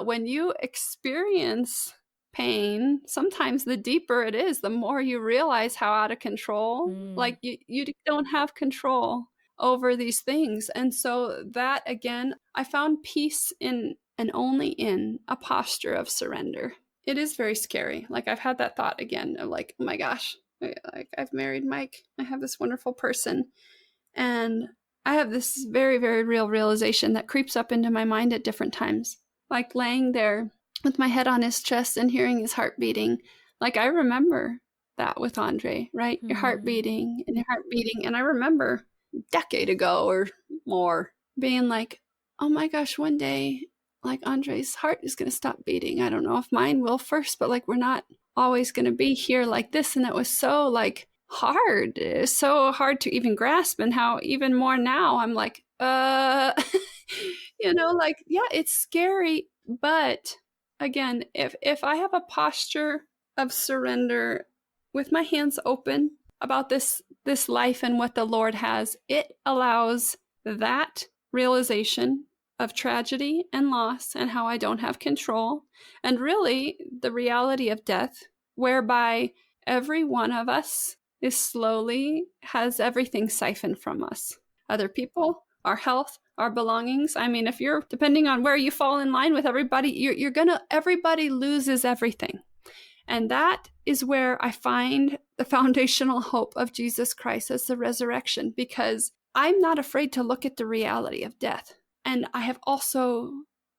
when you experience pain, sometimes the deeper it is, the more you realize how out of control, like you don't have control over these things. And so that, again, I found peace in and only in a posture of surrender. It is very scary. Like I've had that thought again of like, oh my gosh, like I've married Mike. I have this wonderful person. And I have this very, very real realization that creeps up into my mind at different times. Like laying there with my head on his chest and hearing his heart beating. Like I remember that with Andre, right? Your heart beating and your heart beating. And I remember a decade ago or more being like, oh my gosh, one day, like Andre's heart is going to stop beating. I don't know if mine will first, but like we're not always going to be here like this. And that was so like hard. It's so hard to even grasp, and how even more now I'm like, like, yeah, it's scary. But again, if I have a posture of surrender with my hands open about this life and what the Lord has, it allows that realization of tragedy and loss and how I don't have control, and really the reality of death, whereby every one of us is slowly has everything siphoned from us. Other people, our health, our belongings. I mean, if you're, depending on where you fall in line with everybody, everybody loses everything. And that is where I find the foundational hope of Jesus Christ as the resurrection, because I'm not afraid to look at the reality of death. And I have also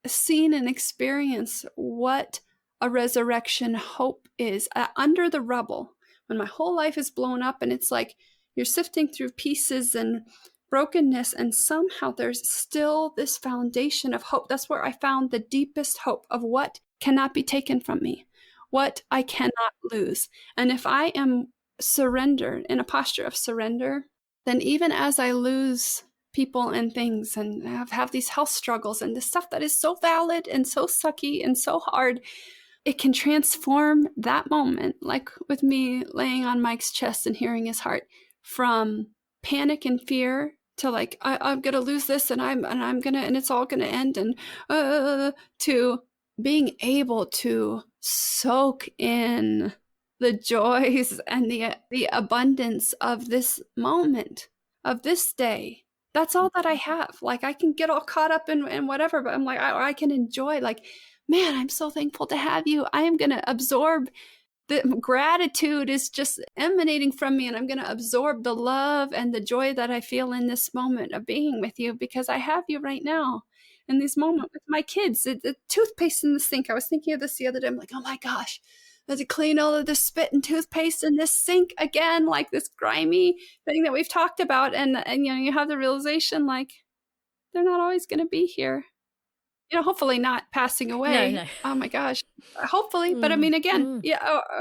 seen and experienced what a resurrection hope is under the rubble. When my whole life is blown up and it's like you're sifting through pieces and brokenness, and somehow there's still this foundation of hope. That's where I found the deepest hope of what cannot be taken from me, what I cannot lose. And if I am surrendered, in a posture of surrender, then even as I lose people and things and have these health struggles and this stuff that is so valid and so sucky and so hard, it can transform that moment, like with me laying on Mike's chest and hearing his heart, from panic and fear to like, I'm going to lose this and it's all going to end, and to being able to soak in the joys and the abundance of this moment, of this day. That's all that I have. Like I can get all caught up in whatever, but I'm like, I can enjoy, like, man, I'm so thankful to have you. I am going to absorb the gratitude is just emanating from me, and I'm going to absorb the love and the joy that I feel in this moment of being with you, because I have you right now in this moment with my kids. The toothpaste in the sink. I was thinking of this the other day. I'm like, oh my gosh, I had to clean all of the spit and toothpaste in this sink again, like this grimy thing that we've talked about. And you have the realization, like, they're not always going to be here. Hopefully not passing away. No. Oh my gosh. Hopefully. But I mean, again,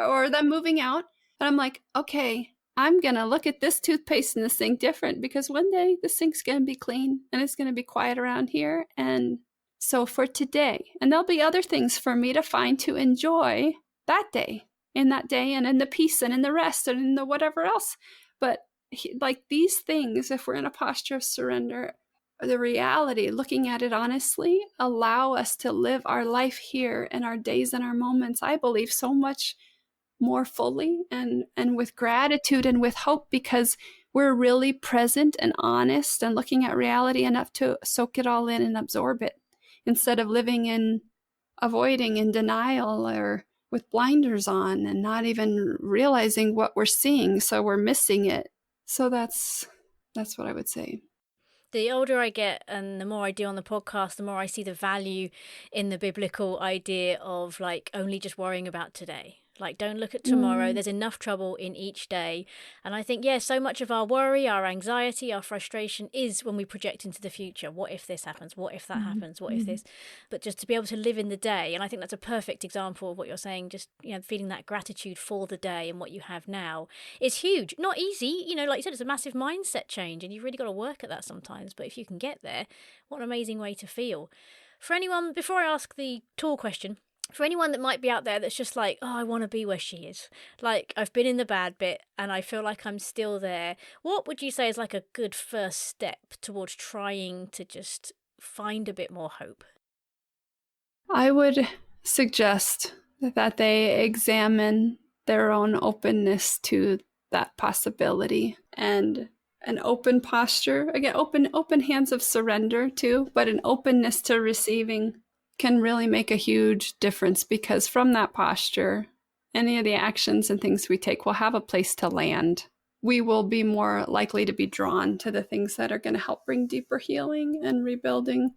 or them moving out. And I'm like, okay, I'm going to look at this toothpaste in the sink different, because one day the sink's going to be clean and it's going to be quiet around here. And so for today, and there'll be other things for me to find to enjoy that day, in that day, and in the peace and in the rest and in the whatever else. But like these things, if we're in a posture of surrender, the reality, looking at it honestly, allow us to live our life here and our days and our moments, I believe, so much more fully and with gratitude and with hope, because we're really present and honest and looking at reality enough to soak it all in and absorb it, instead of living in avoiding in denial or with blinders on and not even realizing what we're seeing, so we're missing it. So that's what I would say. The older I get and the more I do on the podcast, the more I see the value in the biblical idea of like only just worrying about today. Like, don't look at tomorrow. There's enough trouble in each day. And I think, so much of our worry, our anxiety, our frustration is when we project into the future. What if this happens? What if that happens? What if this? But just to be able to live in the day. And I think that's a perfect example of what you're saying. Just, feeling that gratitude for the day and what you have now is huge. Not easy. Like you said, it's a massive mindset change and you've really got to work at that sometimes. But if you can get there, what an amazing way to feel. For anyone, before I ask the tool question, for anyone that might be out there that's just like, oh, I want to be where she is. Like, I've been in the bad bit and I feel like I'm still there. What would you say is like a good first step towards trying to just find a bit more hope? I would suggest that they examine their own openness to that possibility and an open posture. Again, open hands of surrender too, but an openness to receiving can really make a huge difference, because from that posture, any of the actions and things we take will have a place to land. We will be more likely to be drawn to the things that are going to help bring deeper healing and rebuilding.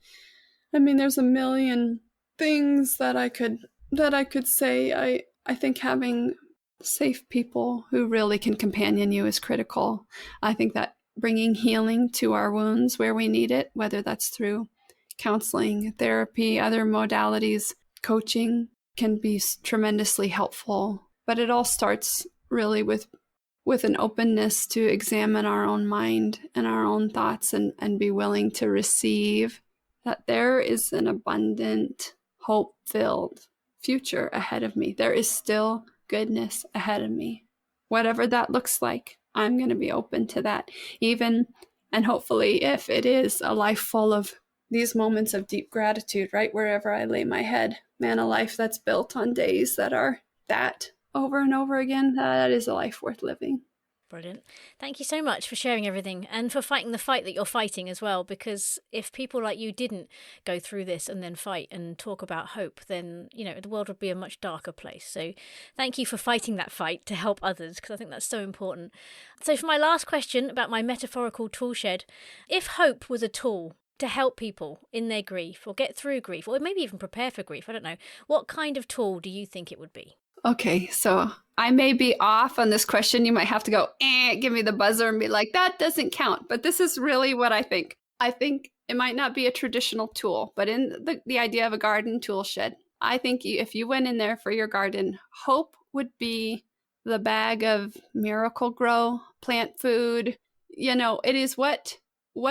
I mean, there's a million things that I could say. I think having safe people who really can companion you is critical. I think that bringing healing to our wounds where we need it, whether that's through counseling, therapy, other modalities, coaching, can be tremendously helpful. But it all starts really with an openness to examine our own mind and our own thoughts and be willing to receive that there is an abundant, hope-filled future ahead of me. There is still goodness ahead of me. Whatever that looks like, I'm going to be open to that. Even, and hopefully, if it is a life full of these moments of deep gratitude, right wherever I lay my head, man, a life that's built on days that are that over and over again, that is a life worth living. Brilliant. Thank you so much for sharing everything and for fighting the fight that you're fighting as well, because if people like you didn't go through this and then fight and talk about hope, then, the world would be a much darker place. So thank you for fighting that fight to help others, because I think that's so important. So for my last question about my metaphorical tool shed, if hope was a tool to help people in their grief or get through grief or maybe even prepare for grief, I don't know, what kind of tool do you think it would be? Okay, so I may be off on this question. You might have to go, give me the buzzer and be like, that doesn't count. But this is really what I think. I think it might not be a traditional tool, but in the idea of a garden tool shed, I think if you went in there for your garden, hope would be the bag of Miracle-Gro plant food. It is what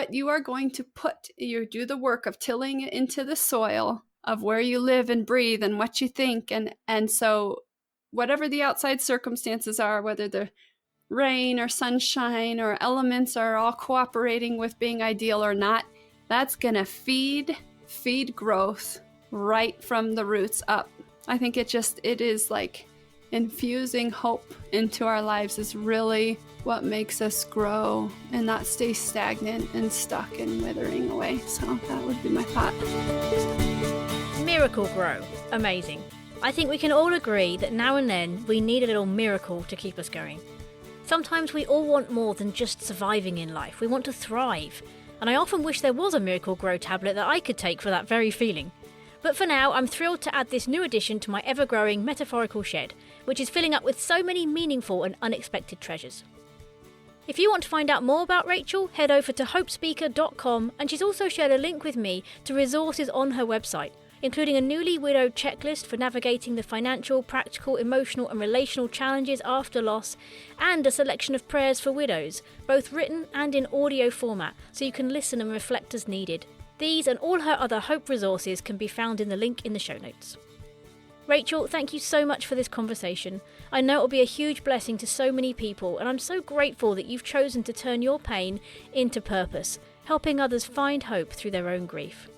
you are going to put. You do the work of tilling it into the soil of where you live and breathe and what you think. And so whatever the outside circumstances are, whether the rain or sunshine or elements are all cooperating with being ideal or not, that's going to feed growth right from the roots up. I think it is like infusing hope into our lives is really what makes us grow and not stay stagnant and stuck and withering away. So that would be my thought. Miracle-Gro. Amazing. I think we can all agree that now and then we need a little miracle to keep us going. Sometimes we all want more than just surviving in life. We want to thrive. And I often wish there was a Miracle-Gro tablet that I could take for that very feeling. But for now, I'm thrilled to add this new addition to my ever-growing metaphorical shed, which is filling up with so many meaningful and unexpected treasures. If you want to find out more about Rachel, head over to hopespeaker.com, and she's also shared a link with me to resources on her website, including a newly widowed checklist for navigating the financial, practical, emotional and relational challenges after loss, and a selection of prayers for widows, both written and in audio format, so you can listen and reflect as needed. These and all her other Hope resources can be found in the link in the show notes. Rachel, thank you so much for this conversation. I know it will be a huge blessing to so many people, and I'm so grateful that you've chosen to turn your pain into purpose, helping others find hope through their own grief.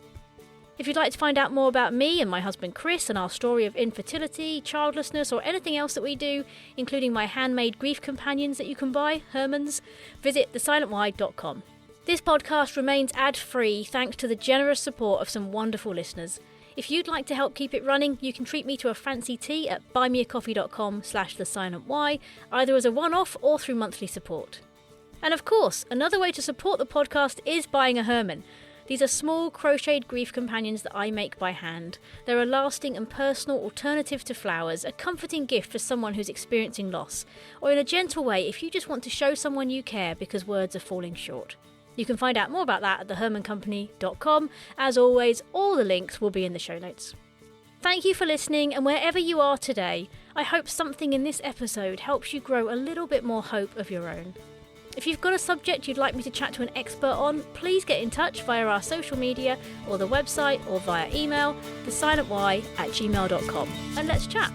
If you'd like to find out more about me and my husband Chris and our story of infertility, childlessness or anything else that we do, including my handmade grief companions that you can buy, Herman's, visit thesilentwhy.com. This podcast remains ad-free thanks to the generous support of some wonderful listeners. If you'd like to help keep it running, you can treat me to a fancy tea at buymeacoffee.com/thesilentwhy, either as a one-off or through monthly support. And of course, another way to support the podcast is buying a Herman. These are small crocheted grief companions that I make by hand. They're a lasting and personal alternative to flowers, a comforting gift for someone who's experiencing loss, or in a gentle way if you just want to show someone you care because words are falling short. You can find out more about that at thehermancompany.com. As always, all the links will be in the show notes. Thank you for listening, and wherever you are today, I hope something in this episode helps you grow a little bit more hope of your own. If you've got a subject you'd like me to chat to an expert on, please get in touch via our social media or the website or via email, thesilentwhy@gmail.com, and let's chat.